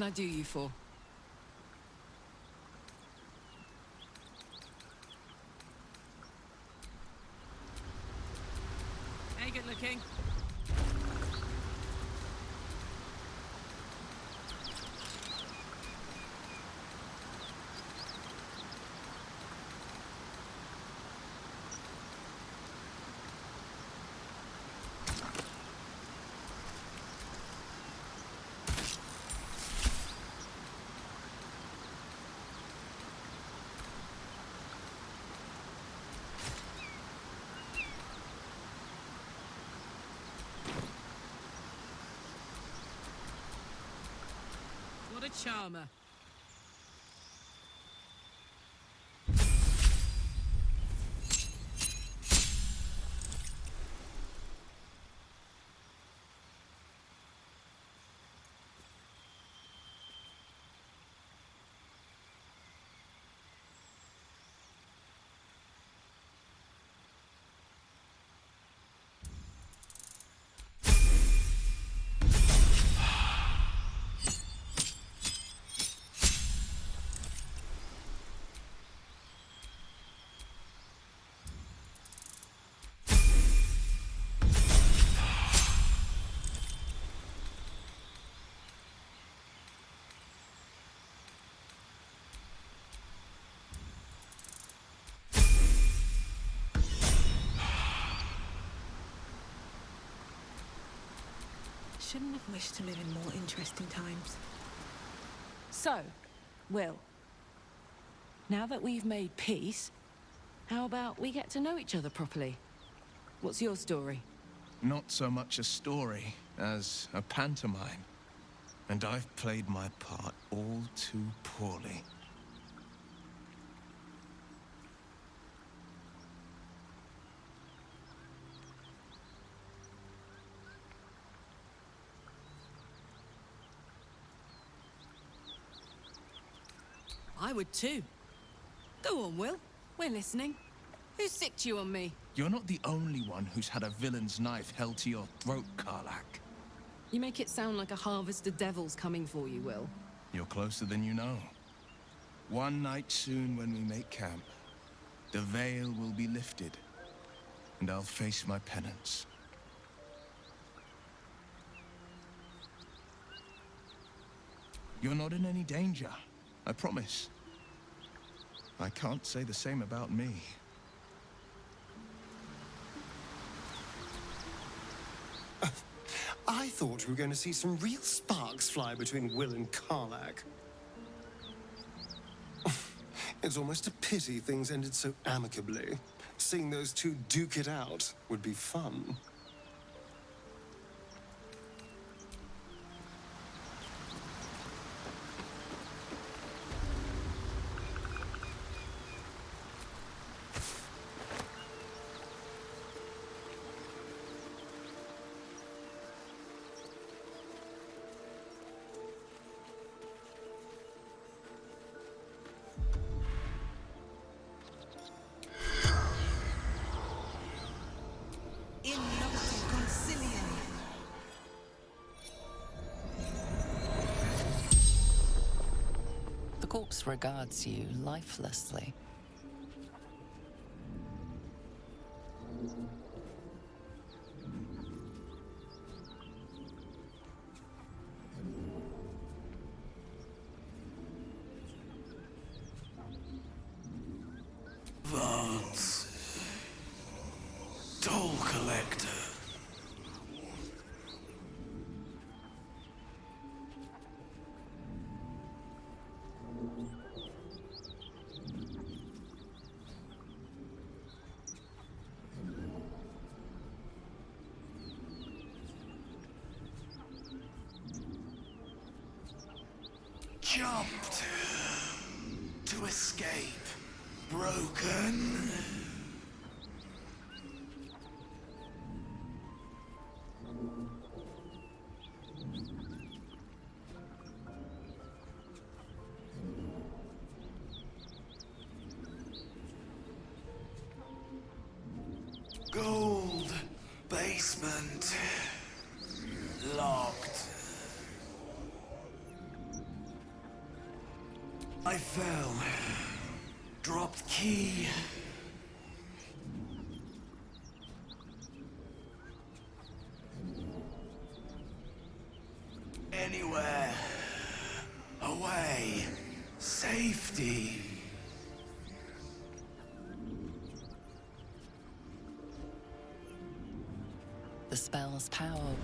can I do you for? Hey, good looking. What a charmer. Shouldn't have wished to live in more interesting times. So, Will, now that we've made peace, how about we get to know each other properly? What's your story? Not so much a story as a pantomime. And I've played my part all too poorly. I would too. Go on, Will. We're listening. Who sicked you on me? You're not the only one who's had a villain's knife held to your throat, Karlach. You make it sound like a harvest of devils coming for you, Will. You're closer than you know. One night soon when we make camp, the veil will be lifted, and I'll face my penance. You're not in any danger, I promise. I can't say the same about me. I thought we were going to see some real sparks fly between Will and Karlach. It's almost a pity things ended so amicably. Seeing those two duke it out would be fun. The corpse regards you lifelessly. Vance. Toll collector. Jumped to escape. Broken. Gold basement locked. I fell. Dropped key. Anywhere. Away. Safety. The spell's power.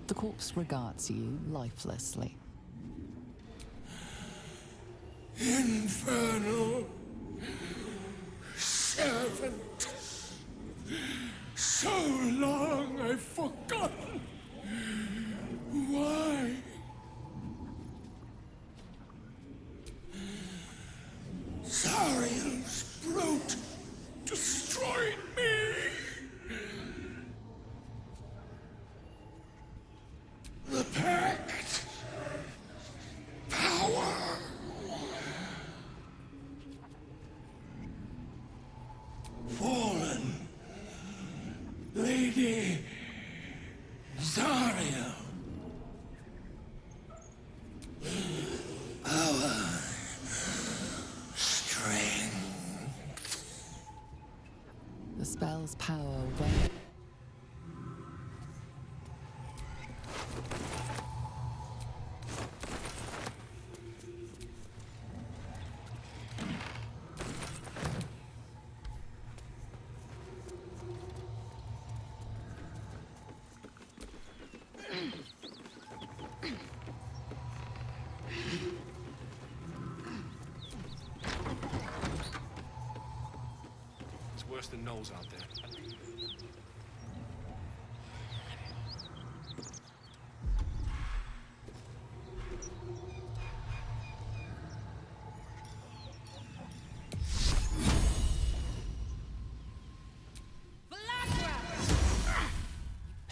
The corpse regards you lifelessly. Infernal servant. So long I've forgotten. Why? Zariel's brute destroyed me. The pact. Power. Fallen. Lady Zariel. Power. Strength. The spell's power when It's worse than Knowles out there.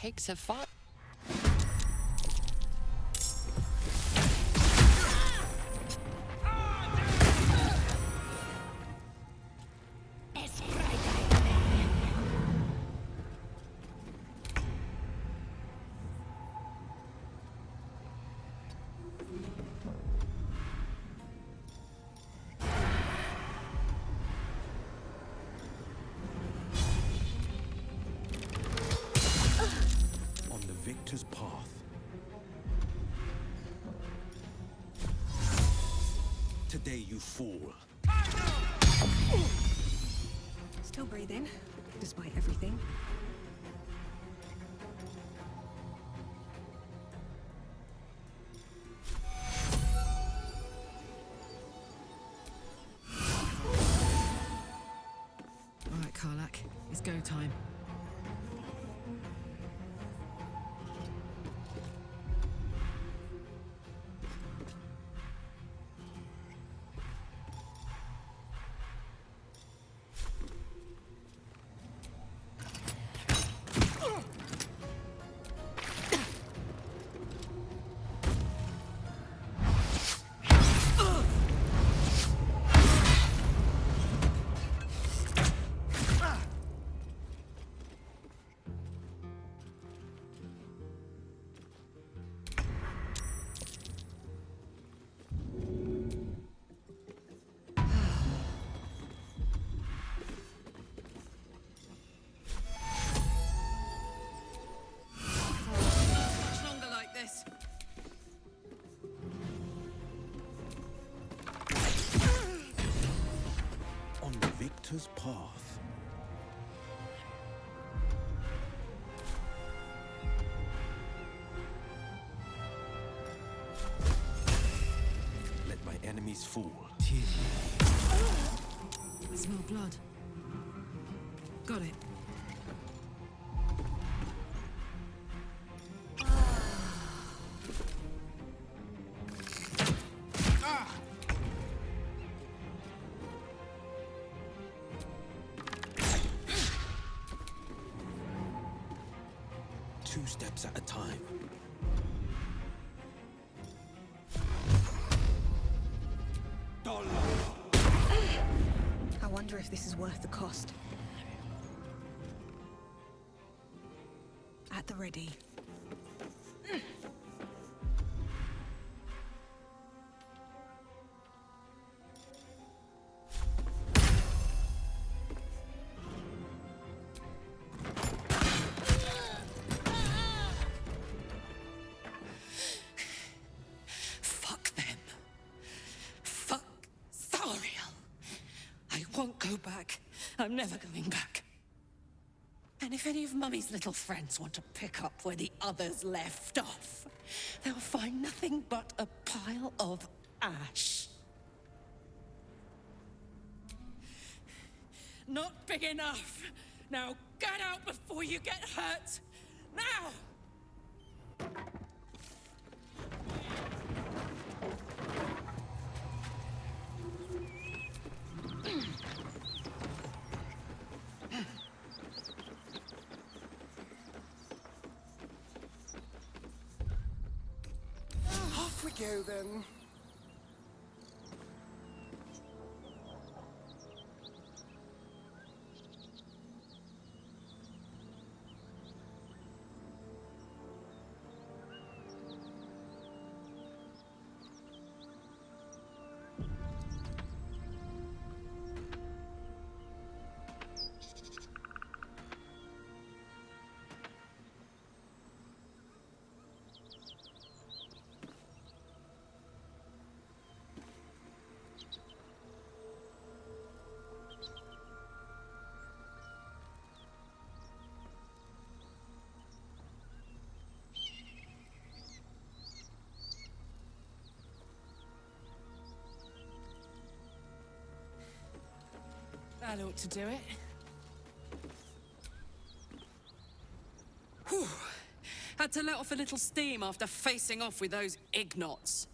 pigs have fought. On the victor's path. Today you fall. Still breathing, despite everything. All right, Karlak, it's go time. path. Let my enemies fall. I smell blood. Got it. Two steps at a time. I wonder if this is worth the cost. At the ready. Fuck them. Fuck Zariel. I won't go back. I'm never going back. And if any of Mummy's little friends want to pick up where the others left off, they'll find nothing but a pile of ash. Not big enough. Now get out before you get hurt. Now! Off we go then. That ought to do it. Whew. Had to let off a little steam after facing off with those ignots.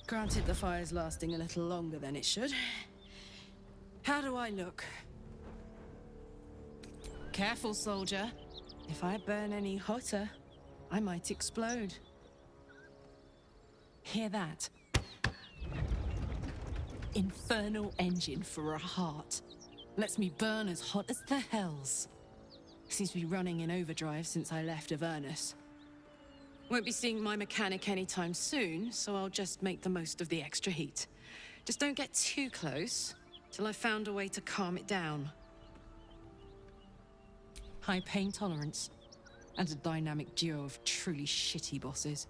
Granted, the fire's lasting a little longer than it should. How do I look? Careful, soldier. If I burn any hotter, I might explode. Hear that? Infernal engine for a heart. Lets me burn as hot as the hells. Seems to be running in overdrive since I left Avernus. Won't be seeing my mechanic anytime soon, so I'll just make the most of the extra heat. Just don't get too close, till I've found a way to calm it down. High pain tolerance, and a dynamic duo of truly shitty bosses.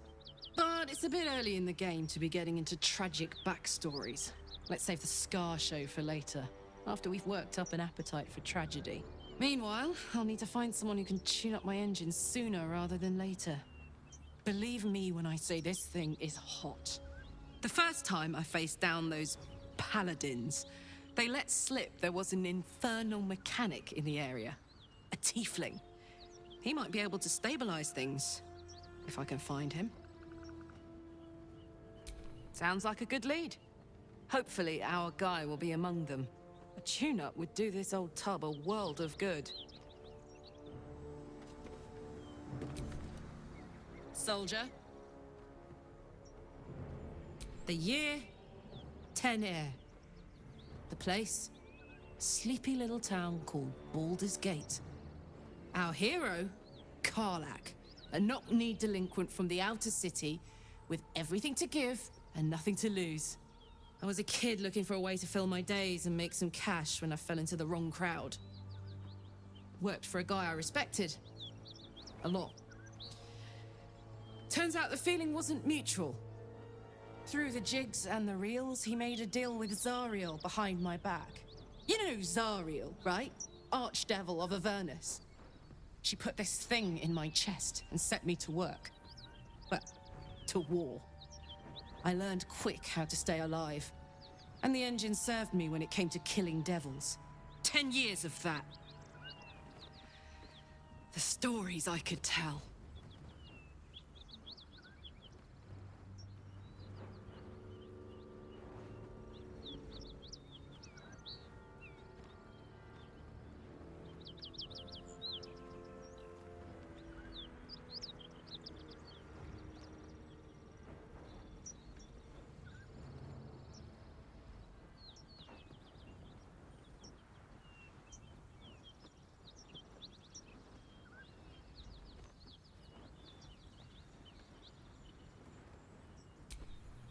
But it's a bit early in the game to be getting into tragic backstories. Let's save the Scar show for later, after we've worked up an appetite for tragedy. Meanwhile, I'll need to find someone who can tune up my engine sooner rather than later. Believe me when I say this thing is hot. The first time I faced down those paladins, they let slip there was an infernal mechanic in the area. A tiefling. He might be able to stabilize things, if I can find him. Sounds like a good lead. Hopefully our guy will be among them. A tune-up would do this old tub a world of good. Soldier. The year, 10 air. The place, sleepy little town called Baldur's Gate. Our hero, Karlach, a knock-kneed delinquent from the outer city with everything to give and nothing to lose. I was a kid looking for a way to fill my days and make some cash when I fell into the wrong crowd. Worked for a guy I respected. A lot. Turns out the feeling wasn't mutual. Through the jigs and the reels, he made a deal with Zariel behind my back. You know Zariel, right? Archdevil of Avernus. She put this thing in my chest and set me to work. Well, to war. I learned quick how to stay alive. And the engine served me when it came to killing devils. 10 years of that. The stories I could tell.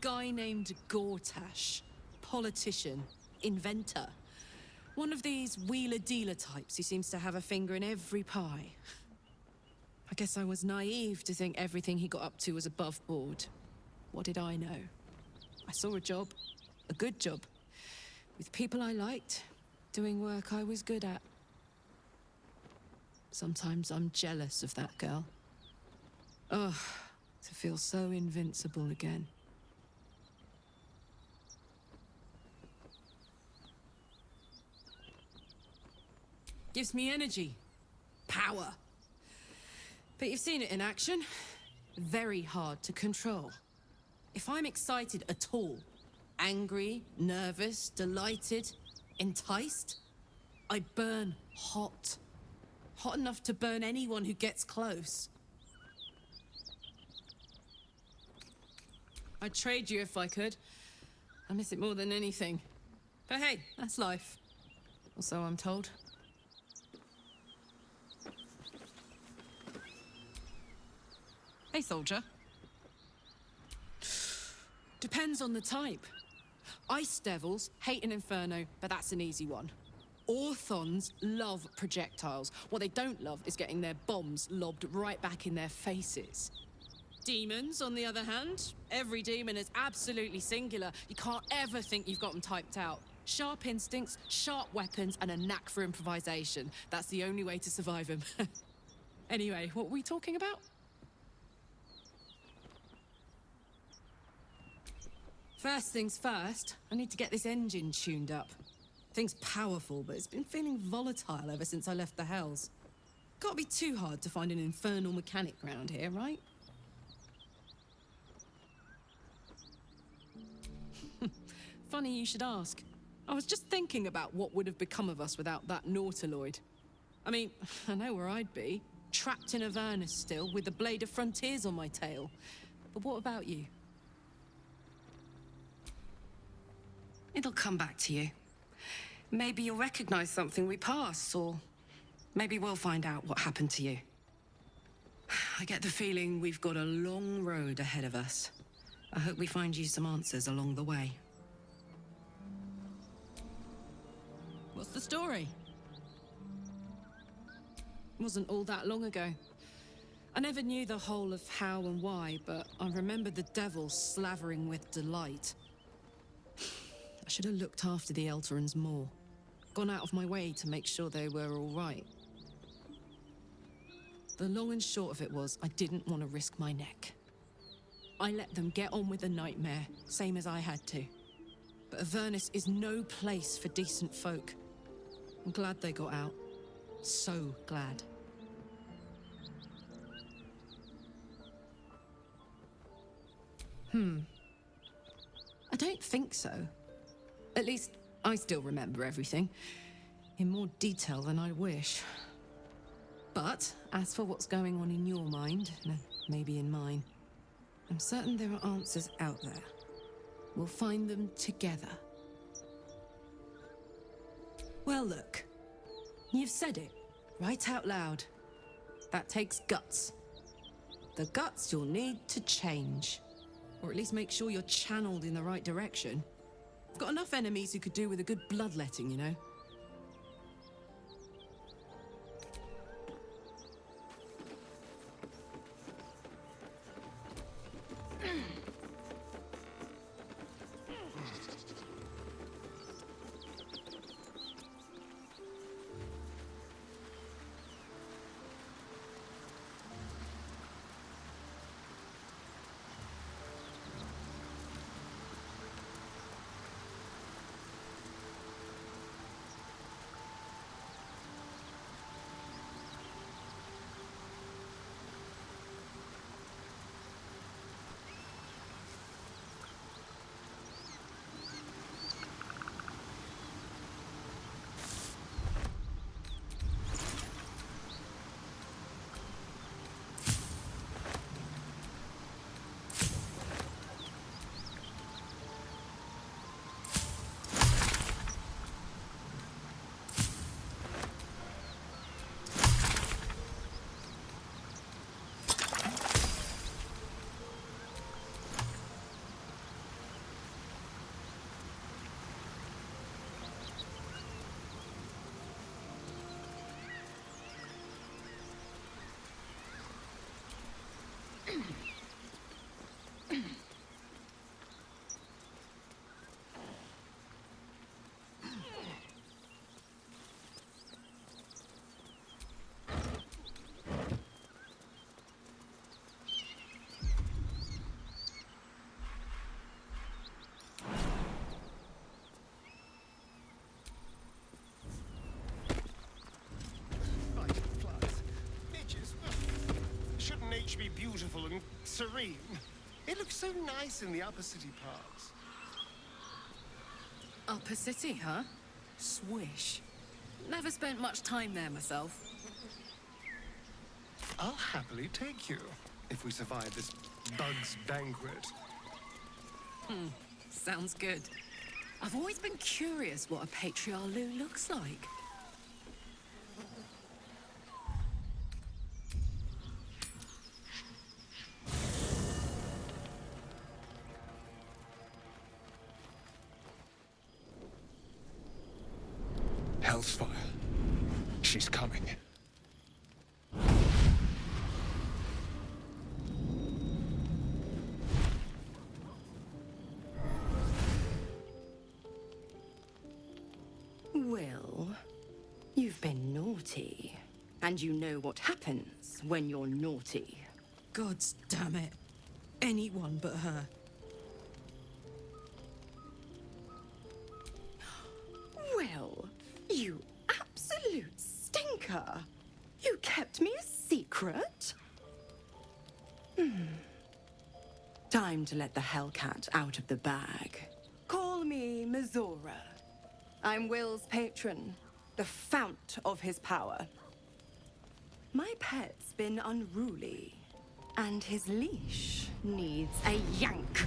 Guy named Gortash. Politician. Inventor. One of these wheeler-dealer types who seems to have a finger in every pie. I guess I was naive to think everything he got up to was above board. What did I know? I saw a job. A good job. With people I liked. Doing work I was good at. Sometimes I'm jealous of that girl. Ugh, to feel so invincible again. Gives me energy. Power. But you've seen it in action. Very hard to control. If I'm excited at all, angry, nervous, delighted, enticed, I burn hot. Hot enough to burn anyone who gets close. I'd trade you if I could. I miss it more than anything. But hey, that's life. Or so I'm told. Hey, soldier. Depends on the type. Ice devils hate an inferno, but that's an easy one. Orthons love projectiles. What they don't love is getting their bombs lobbed right back in their faces. Demons, on the other hand, every demon is absolutely singular. You can't ever think you've got them typed out. Sharp instincts, sharp weapons, and a knack for improvisation. That's the only way to survive them. Anyway, what were we talking about? First things first, I need to get this engine tuned up. Thing's powerful, but it's been feeling volatile ever since I left the Hells. Can't be too hard to find an infernal mechanic round here, right? Funny you should ask. I was just thinking about what would have become of us without that Nautiloid. I mean, I know where I'd be. Trapped in Avernus still, with the Blade of Frontiers on my tail. But what about you? It'll come back to you. Maybe you'll recognize something we passed, or maybe we'll find out what happened to you. I get the feeling we've got a long road ahead of us. I hope we find you some answers along the way. What's the story? Wasn't all that long ago. I never knew the whole of how and why, but I remember the devil slavering with delight. I should have looked after the Elterans more. Gone out of my way to make sure they were all right. The long and short of it was, I didn't want to risk my neck. I let them get on with the nightmare, same as I had to. But Avernus is no place for decent folk. I'm glad they got out. So glad. I don't think so. At least, I still remember everything. In more detail than I wish. But, as for what's going on in your mind, maybe in mine, I'm certain there are answers out there. We'll find them together. Well, look. You've said it, right out loud. That takes guts. The guts you'll need to change. Or at least make sure you're channeled in the right direction. I've got enough enemies who could do with a good bloodletting, you know? be beautiful and serene. It looks so nice in the upper city parts. Upper City, huh? Swish. Never spent much time there myself. I'll happily take you, if we survive this bug's banquet. Sounds good. I've always been curious what a patriarch looks like. Hell's fire. She's coming. Well, you've been naughty. And you know what happens when you're naughty. Gods damn it. Anyone but her. Well, you absolute stinker. You kept me a secret? Time to let the Hellcat out of the bag. Call me Mizora. I'm Will's patron, the fount of his power. My pet's been unruly, and his leash needs a yank.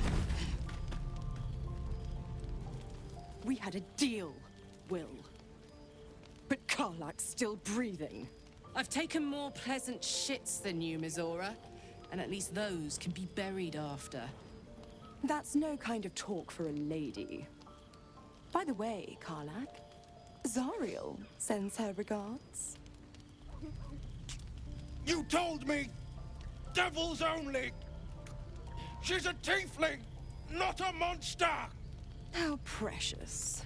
We had a deal, Will. But Karlak's still breathing. I've taken more pleasant shits than you, Mizora. And at least those can be buried after. That's no kind of talk for a lady. By the way, Karlak, Zariel sends her regards. You told me! Devils only! She's a tiefling, not a monster! How precious.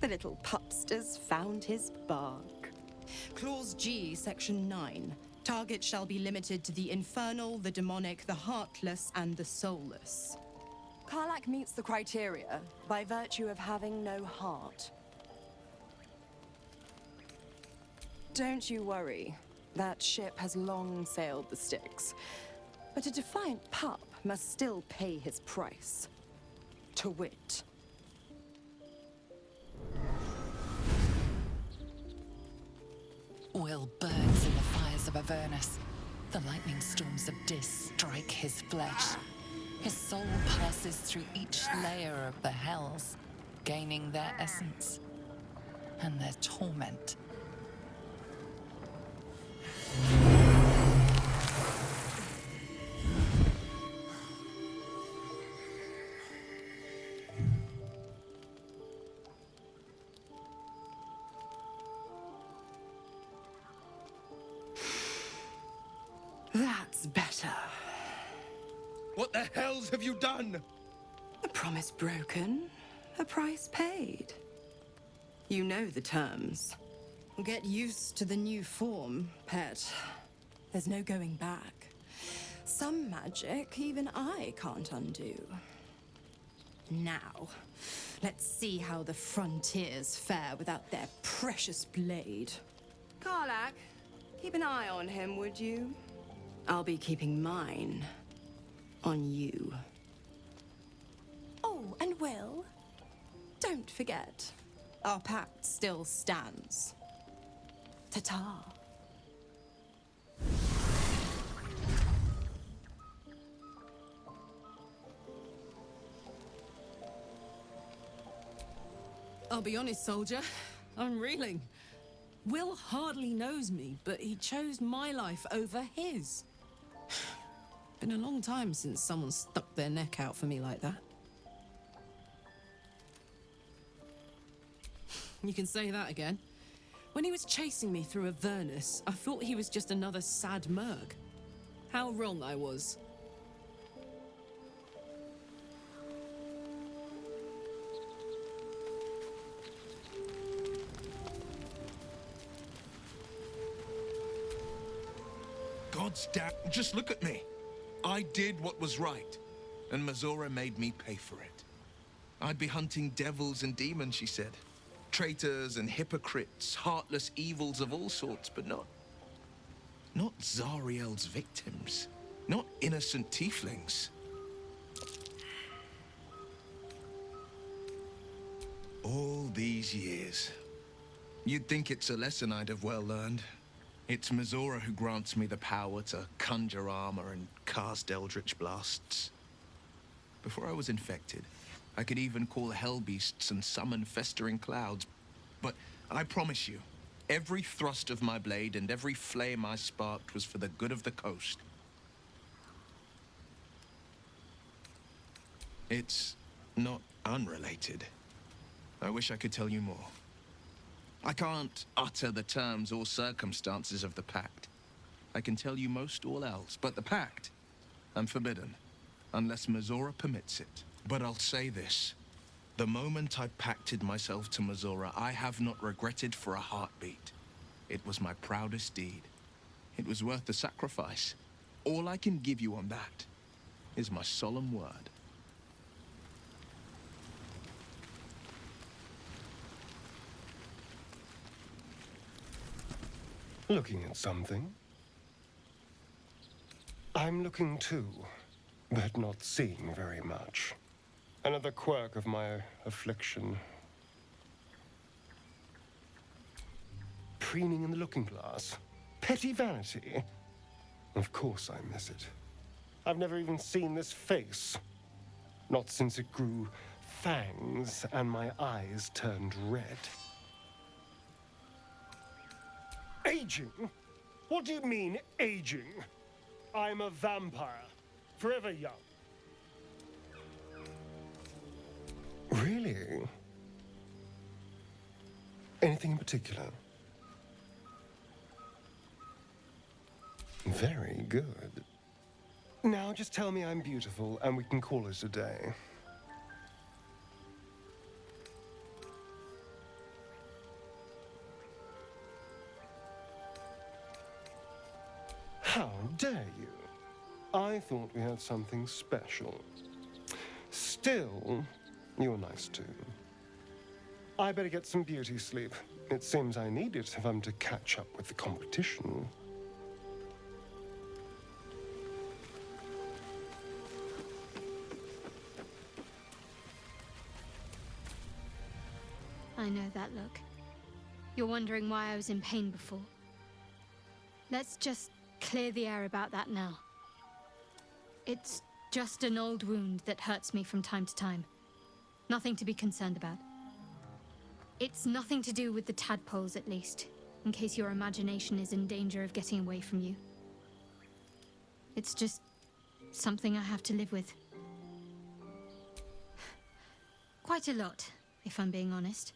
The little pupster's found his bark. Clause G, Section 9. Target shall be limited to the infernal, the demonic, the heartless, and the soulless. Karlak meets the criteria by virtue of having no heart. Don't you worry. That ship has long sailed the Styx. But a defiant pup must still pay his price. To wit. Will burns in the fires of Avernus. The lightning storms of Dis strike his flesh. His soul passes through each layer of the hells, gaining their essence and their torment. That's better. What the hells have you done? A promise broken, a price paid. You know the terms. Get used to the new form, pet. There's no going back. Some magic even I can't undo. Now, let's see how the frontiers fare without their precious blade. Karlak, keep an eye on him, would you? I'll be keeping mine on you. Oh, and Will, don't forget, our pact still stands. Ta-ta. I'll be honest, soldier. I'm reeling. Will hardly knows me, but he chose my life over his. Been a long time since someone stuck their neck out for me like that. You can say that again. When he was chasing me through Avernus, I thought he was just another sad merg. How wrong I was. God's damn, just look at me. I did what was right, and Mizora made me pay for it. I'd be hunting devils and demons, she said. Traitors and hypocrites, heartless evils of all sorts, but not Zariel's victims. not innocent tieflings. All these years. You'd think it's a lesson I'd have well learned. It's Mizora who grants me the power to conjure armor and cast eldritch blasts. Before I was infected, I could even call hell beasts and summon festering clouds. But I promise you, every thrust of my blade and every flame I sparked was for the good of the coast. It's not unrelated. I wish I could tell you more. I can't utter the terms or circumstances of the pact. I can tell you most all else, but the pact, I'm forbidden, unless Mizora permits it. But I'll say this. The moment I pacted myself to Mizora, I have not regretted for a heartbeat. It was my proudest deed. It was worth the sacrifice. All I can give you on that is my solemn word. Looking at something? I'm looking too, but not seeing very much. Another quirk of my affliction. Preening in the looking glass. Petty vanity. Of course I miss it. I've never even seen this face. Not since it grew fangs and my eyes turned red. Aging? What do you mean, aging? I'm a vampire. Forever young. Really? Anything in particular? Very good. Now just tell me I'm beautiful and we can call it a day. How dare you? I thought we had something special. Still, you're nice too. I better get some beauty sleep. It seems I need it if I'm to catch up with the competition. I know that look. You're wondering why I was in pain before. Let's just clear the air about that now. It's just an old wound that hurts me from time to time. Nothing to be concerned about. It's nothing to do with the tadpoles, at least, in case your imagination is in danger of getting away from you. It's just something I have to live with. Quite a lot, if I'm being honest.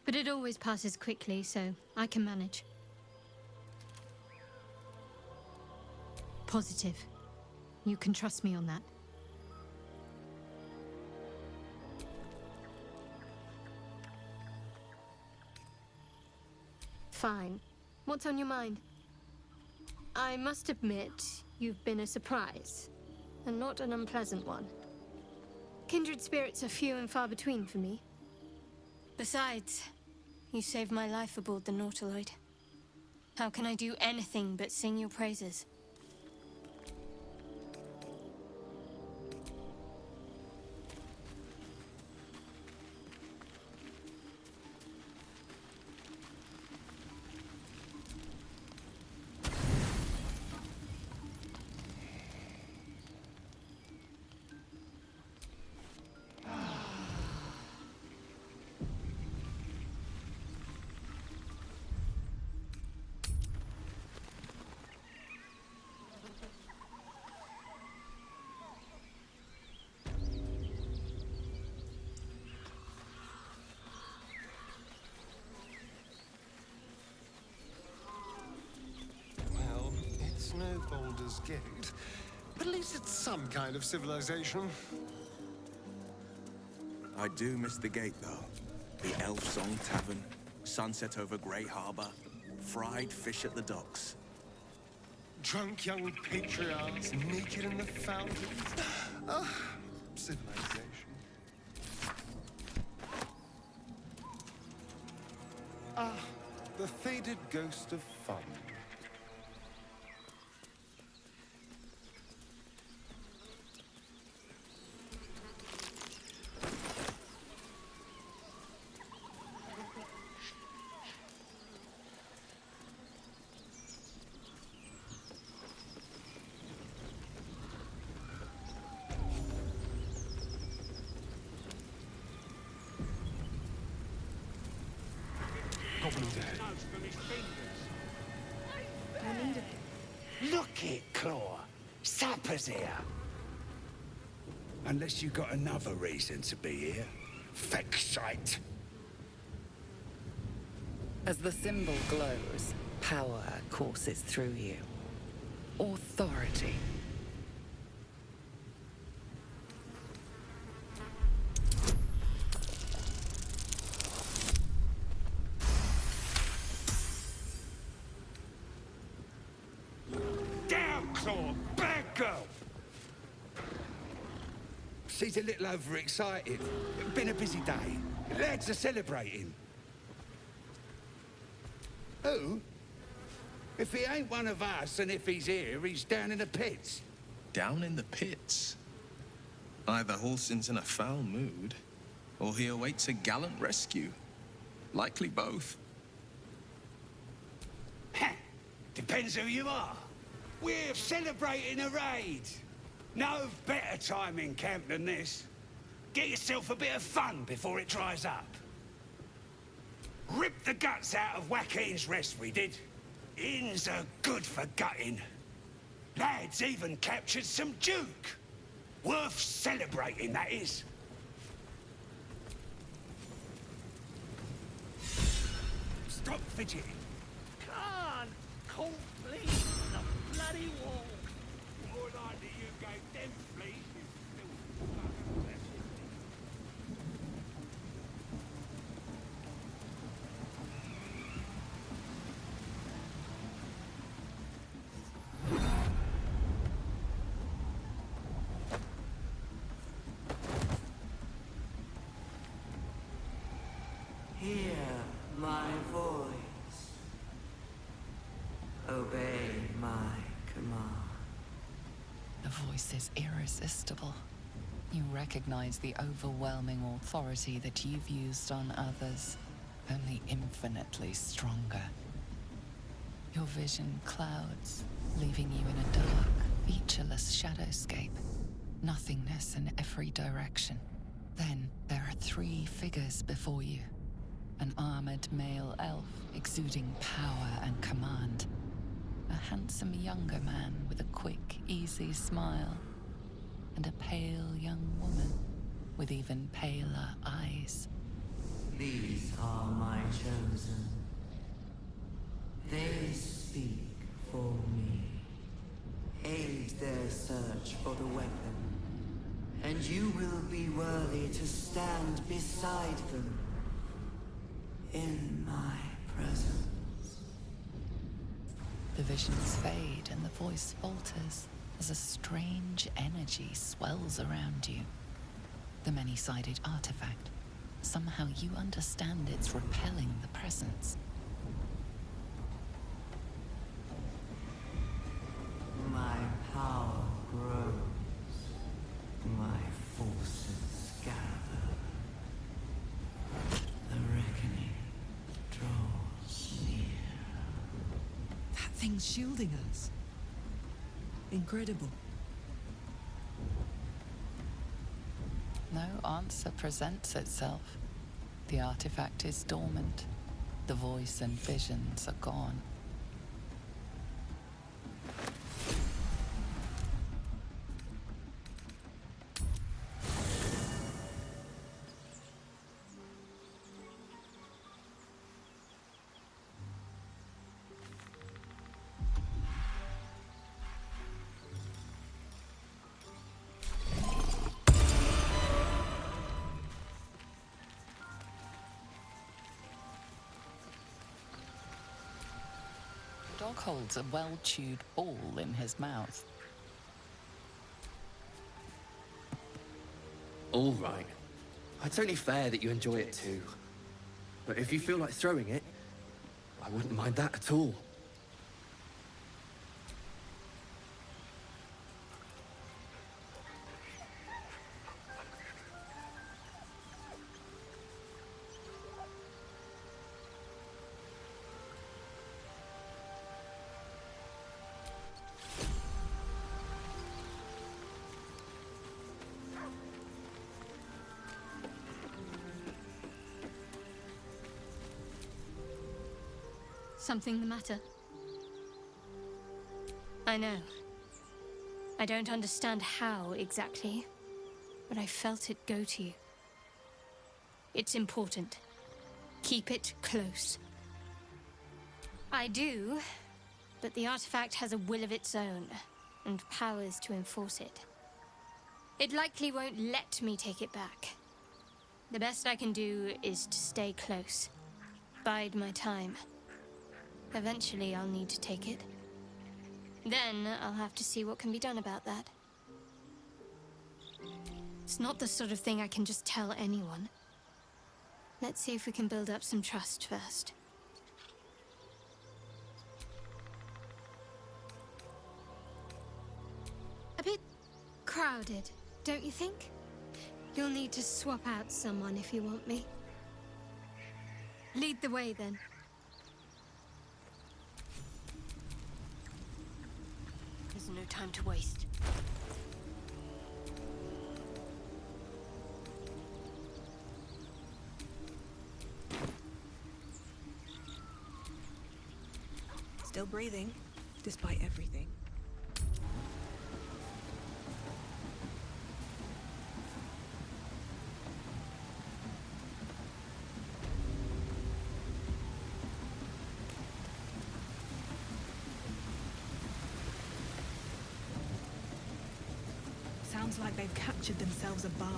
But it always passes quickly, so I can manage. Positive. You can trust me on that. Fine. What's on your mind? I must admit, you've been a surprise, and not an unpleasant one. Kindred spirits are few and far between for me. Besides, you saved my life aboard the Nautiloid. How can I do anything but sing your praises? No Baldur's Gate, but at least it's some kind of civilization. I do miss the gate, though. The Elf Song Tavern, sunset over Grey Harbor, fried fish at the docks. Drunk young patriarchs naked in the fountains. Ah, civilization. Ah, the faded ghost of fun. Look it, Claw. Sapper's here. Unless you got another reason to be here. Feck shite. As the symbol glows, power courses through you. Authority. Down, Claw! Bad girl! She's a little overexcited. Been a busy day. Lads are celebrating. Who? If he ain't one of us, and if he's here, he's down in the pits. Down in the pits? Either Halsin's in a foul mood, or he awaits a gallant rescue. Likely both. Depends who you are. We're celebrating a raid. No better time in camp than this. Get yourself a bit of fun before it dries up. Ripped the guts out of Joaquin's rest, we did. Inns are good for gutting. Lads even captured some Duke. Worth celebrating, that is. Stop fidgeting. Can't complete the bloody wall. More likely you gave them fleas. Hear my voice. Obey my command. The voice is irresistible. You recognize the overwhelming authority that you've used on others, only infinitely stronger. Your vision clouds, leaving you in a dark, featureless shadowscape. Nothingness in every direction. Then there are 3 figures before you. An armored male elf exuding power and command. A handsome younger man with a quick, easy smile. And a pale young woman with even paler eyes. These are my chosen. They speak for me. Aid their search for the weapon, and you will be worthy to stand beside them in my presence. The visions fade and the voice falters as a strange energy swells around you. The many-sided artifact. Somehow you understand it's repelling the presence. My power grows. My forces gather. The reckoning draws near. That thing's shielding us. Incredible. No answer presents itself. The artifact is dormant. The voice and visions are gone. The dog holds a well-chewed ball in his mouth. All right. It's only fair that you enjoy it too. But if you feel like throwing it, I wouldn't mind that at all. Something the matter? I know. I don't understand how exactly, but I felt it go to you. It's important. Keep it close. I do, but the artifact has a will of its own, and powers to enforce it. It likely won't let me take it back. The best I can do is to stay close. Bide my time. Eventually, I'll need to take it. Then, I'll have to see what can be done about that. It's not the sort of thing I can just tell anyone. Let's see if we can build up some trust first. A bit crowded, don't you think? You'll need to swap out someone if you want me. Lead the way, then. There's no time to waste. Still breathing, despite everything. Sounds like they've captured themselves a bard.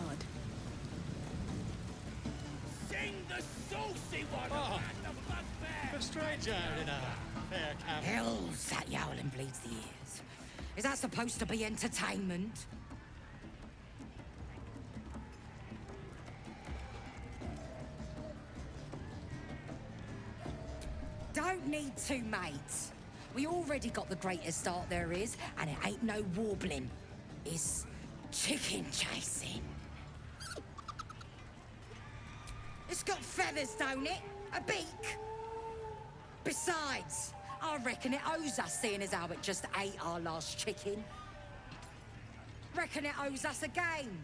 Sing the saucy one around the bugbear! A stranger in a fair camp. Hell's that yowling bleeds the ears. Is that supposed to be entertainment? Don't need to, mates. We already got the greatest art there is, and it ain't no warbling. It's chicken chasing. It's got feathers, don't it? A beak. Besides, I reckon it owes us, seeing as how it just ate our last chicken. Reckon it owes us a game.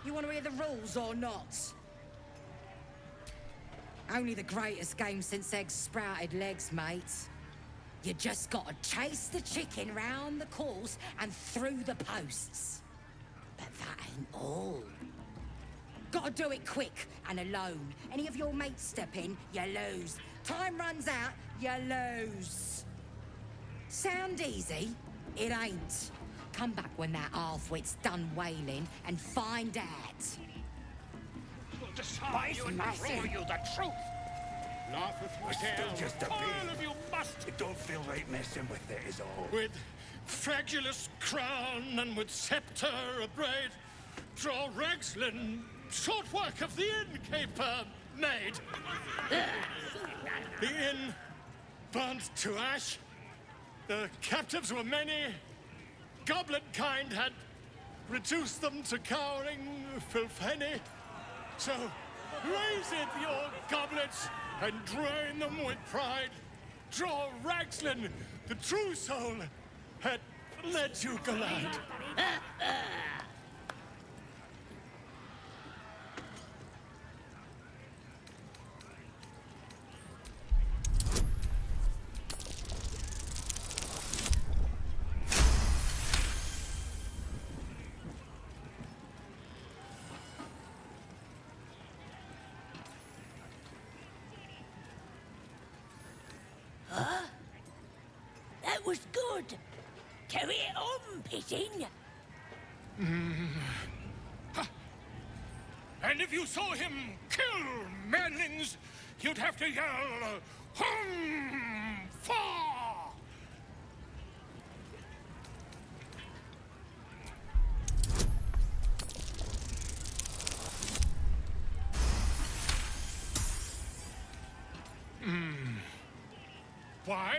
You want to hear the rules or not? Only the greatest game since eggs sprouted legs, mate. You just gotta chase the chicken round the course and through the posts. But that ain't all. Gotta do it quick and alone. Any of your mates step in, you lose. Time runs out, you lose. Sound easy? It ain't. Come back when that half-wit's done wailing and find out. We'll disarm you and throw you the truth! Laugh if you Still dare. just a All bit. of you must. It don't feel right messing with it, is all. With fragulous crown and with scepter abraid, draw Ragslin, short work of the innkeeper made. The inn burnt to ash. The captives were many. Goblin kind had reduced them to cowering filthenny. So raise it, your goblets, and drain them with pride. Draw Ragslin, the true soul, had let you glide. Huh? That was good. Carry it on, Pigeon. And if you saw him kill manlings, you'd have to yell, hum, fa! Why?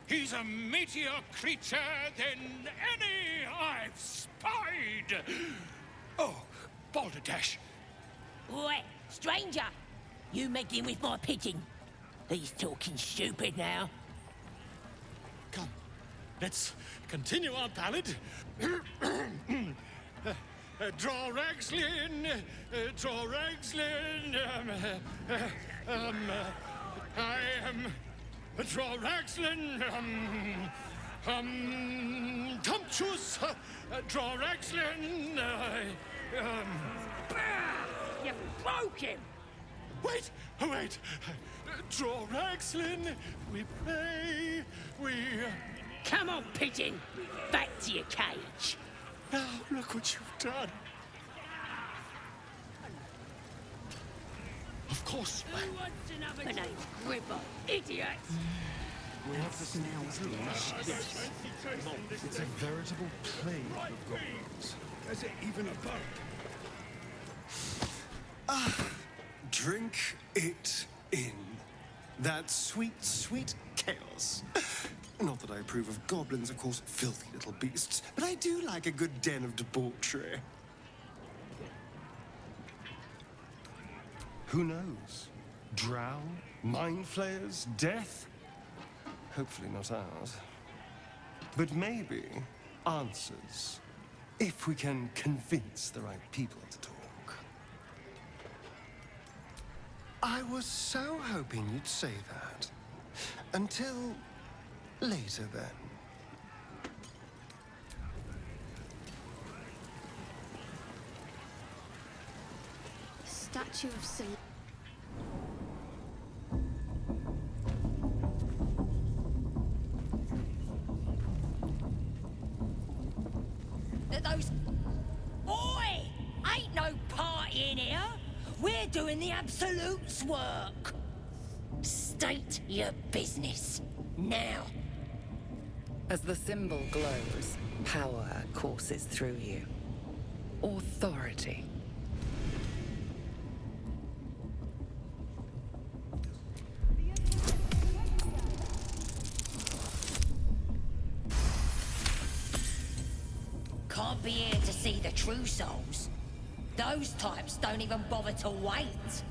He's a meatier creature than any I've spied. Oh, Balderdash. Oi, stranger! You meddling with my pigeon. He's talking stupid now. Come, let's continue our ballad. Draw Ragslin, draw Ragslin. I am Draw Raxlin, Tumptuous, Draw Raxlin, You broke him! Wait, wait. Draw Raxlin, we pray, we... Come on, pigeon! Back to your cage! Now, look what you've done. Of course. Who wants another name's Gripper? Idiot! Smells delicious. It's a veritable plague of goblins. Is it even a bug? Drink it in. That sweet, sweet chaos. Not that I approve of goblins, of course, filthy little beasts, but I do like a good den of debauchery. Who knows? Drow? Mind flayers? Death? Hopefully not ours. But maybe answers, if we can convince the right people to talk. I was so hoping you'd say that. Until later, then. Statue of St. Those... Oi! Ain't no party in here! We're doing the Absolute's work! State your business, now. As the symbol glows, power courses through you. Authority. Can't be here to see the true souls. Those types don't even bother to wait.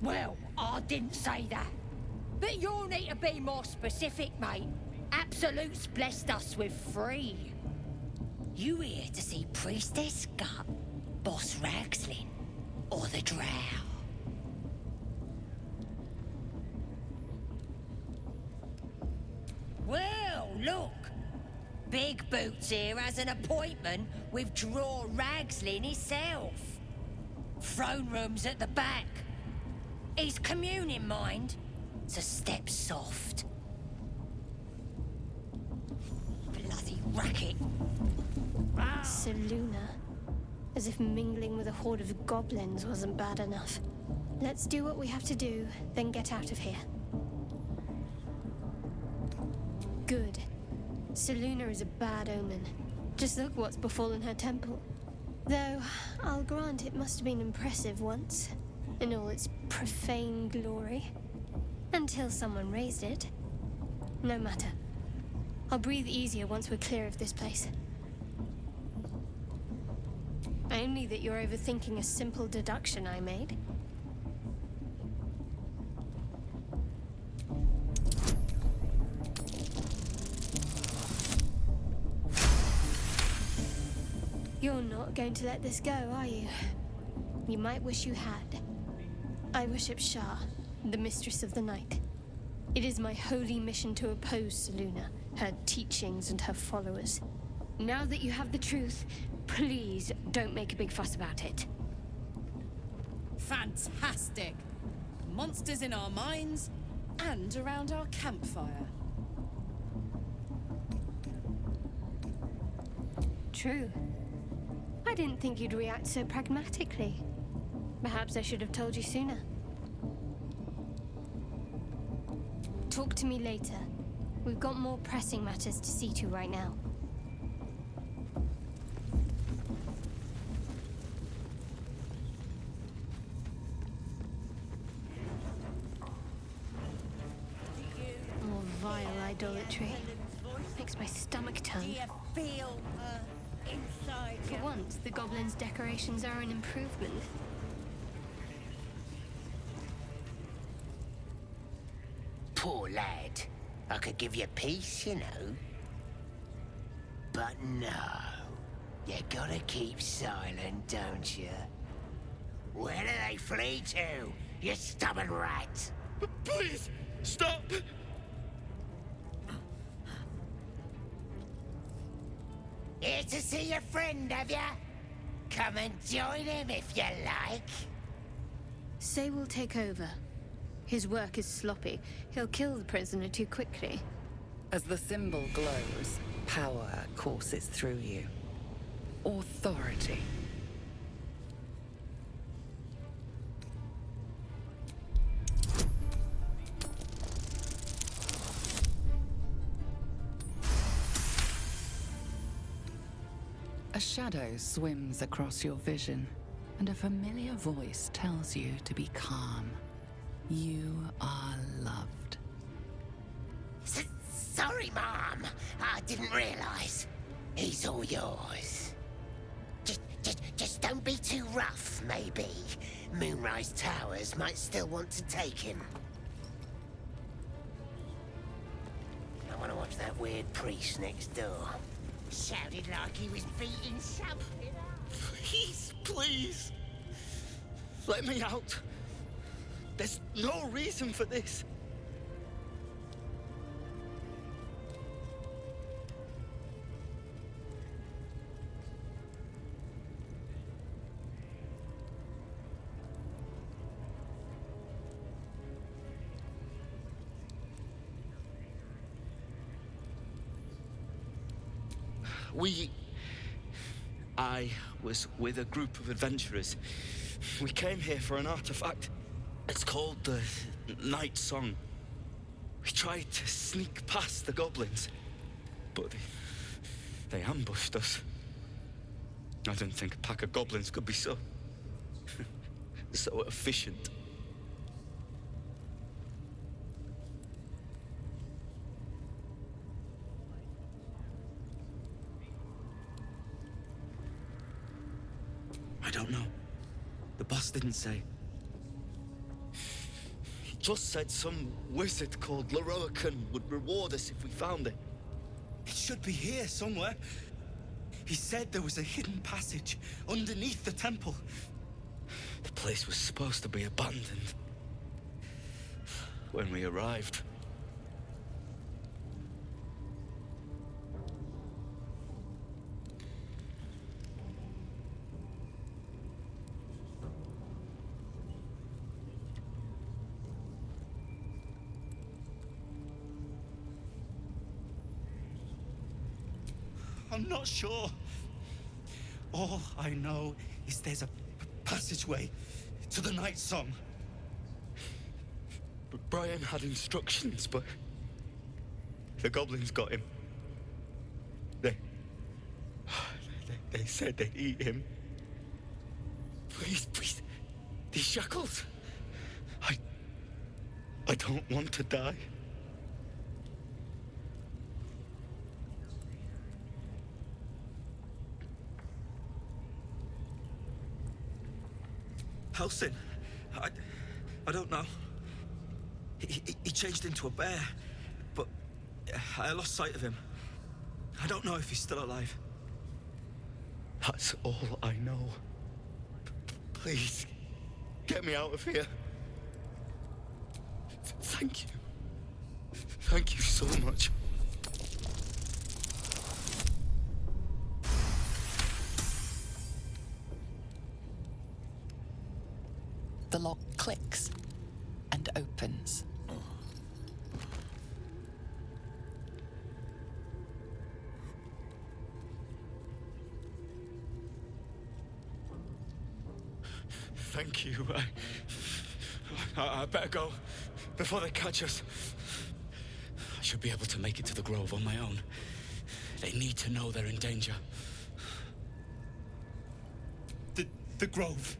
Well, I didn't say that. But you'll need to be more specific, mate. Absolute's blessed us with 3. You here to see Priestess Gut, Boss Raxlin, or the Drow? Well, look. Big Boots here has an appointment with Draw Raxlin himself. Throne room's at the back. He's communing, mind, so step soft. Bloody racket. Seluna. As if mingling with a horde of goblins wasn't bad enough. Let's do what we have to do, then get out of here. Good. Seluna is a bad omen. Just look what's befallen her temple. Though, I'll grant it must have been impressive once, in all its profane glory. Until someone raised it. No matter. I'll breathe easier once we're clear of this place. Only that you're overthinking a simple deduction I made. You're not going to let this go, are you? You might wish you had. I worship Shah, the Mistress of the Night. It is my holy mission to oppose Seluna, her teachings and her followers. Now that you have the truth, please don't make a big fuss about it. Fantastic! Monsters in our minds and around our campfire. True. I didn't think you'd react so pragmatically. Perhaps I should have told you sooner. Talk to me later. We've got more pressing matters to see to right now. More vile idolatry. Makes my stomach turn. Feel inside For once, the goblins' decorations are an improvement. Poor lad. I could give you peace, you know. But no. You gotta keep silent, don't you? Where do they flee to? you stubborn rat. Please, stop! Here to see your friend, have ya? Come and join him if you like. Say will take over. His work is sloppy. He'll kill the prisoner too quickly. As the symbol glows, power courses through you. Authority. A shadow swims across your vision, and a familiar voice tells you to be calm. You are loved. Sorry, Mom. I didn't realize. He's all yours. Just don't be too rough, maybe. Moonrise Towers might still want to take him. I want to watch that weird priest next door. Sounded like he was beating something up. Please, please. Let me out. There's no reason for this. I was with a group of adventurers. We came here for an artifact. It's called the Night Song. We tried to sneak past the goblins, but they ambushed us. I didn't think a pack of goblins could be so efficient. I don't know. The boss didn't say. He just said some wizard called Leroican would reward us if we found it. It should be here somewhere. He said there was a hidden passage underneath the temple. The place was supposed to be abandoned. When we arrived. I'm not sure. All I know is there's a passageway to the Night Song. Brian had instructions, but the goblins got him. They said they'd eat him. Please, these shackles. I don't want to die. Halsin, I don't know. He changed into a bear, but I lost sight of him. I don't know if he's still alive. That's all I know. Please, get me out of here. Thank you. Thank you so much. The lock clicks and opens. Thank you. I better go before they catch us. I should be able to make it to the Grove on my own. They need to know they're in danger. The Grove.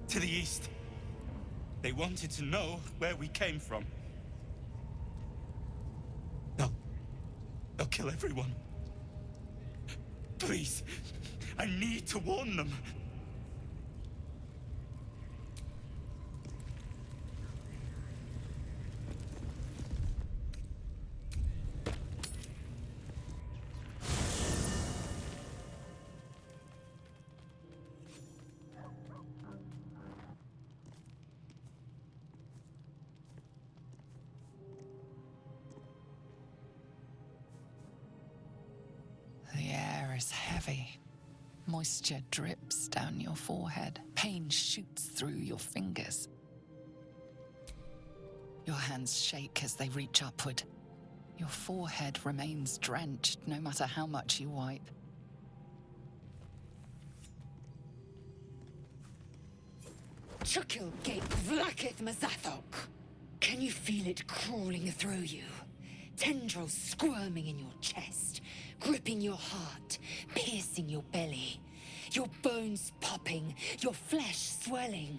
To the east. They wanted to know where we came from. They'll kill everyone. Please, I need to warn them. heavy. Moisture drips down your forehead. Pain shoots through your fingers. Your hands shake as they reach upward. Your forehead remains drenched no matter how much you wipe. Chukil Gate Vlakith Mazathok. Can you feel it crawling through you? Tendrils squirming in your chest, gripping your heart, piercing your belly. Your bones popping, your flesh swelling.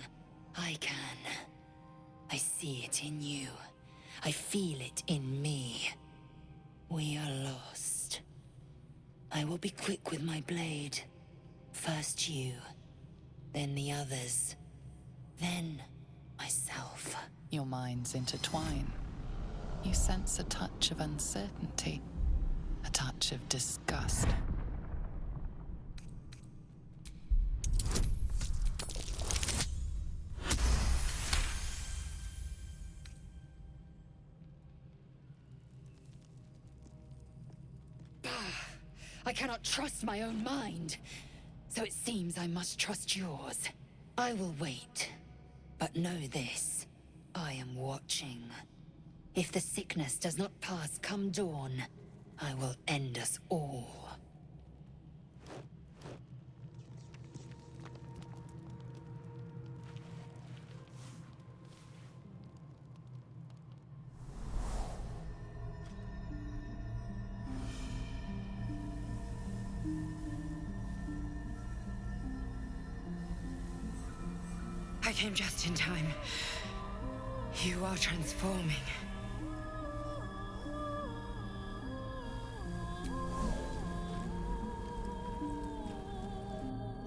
I can. I see it in you. I feel it in me. We are lost. I will be quick with my blade. First you, then the others, then myself. Your minds intertwine. You sense a touch of uncertainty, a touch of disgust. I cannot trust my own mind, so it seems I must trust yours. I will wait, but know this. I am watching. If the sickness does not pass come dawn, I will end us all. I came just in time. You are transforming.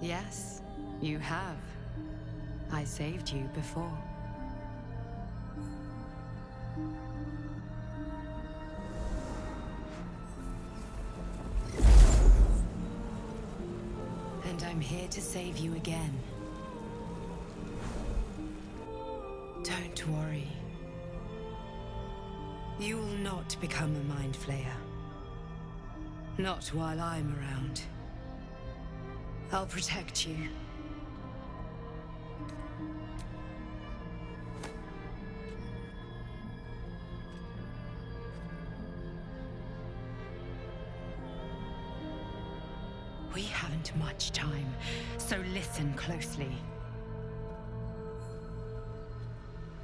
Yes, you have. I saved you before. And I'm here to save you again. Don't worry. You will not become a Mind Flayer. Not while I'm around. I'll protect you. We haven't much time, so listen closely.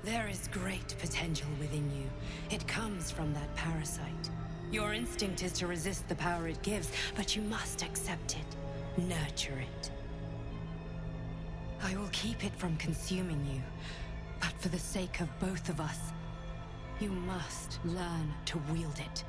There is great potential within you. It comes from that parasite. Your instinct is to resist the power it gives, but you must accept it. Nurture it. I will keep it from consuming you, but for the sake of both of us, you must learn to wield it.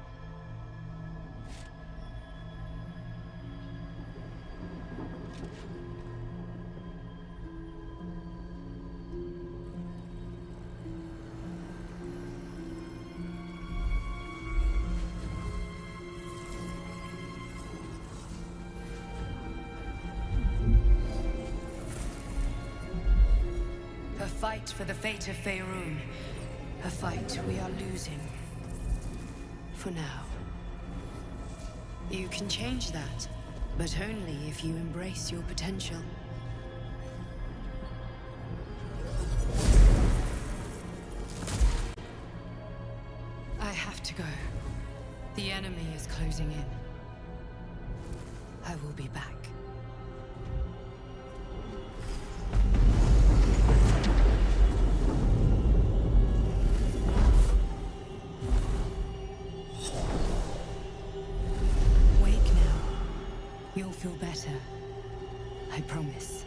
A fight for the fate of Faerun. A fight we are losing. For now. You can change that, but only if you embrace your potential. I have to go. The enemy is closing in. I will be back. You'll feel better. I promise.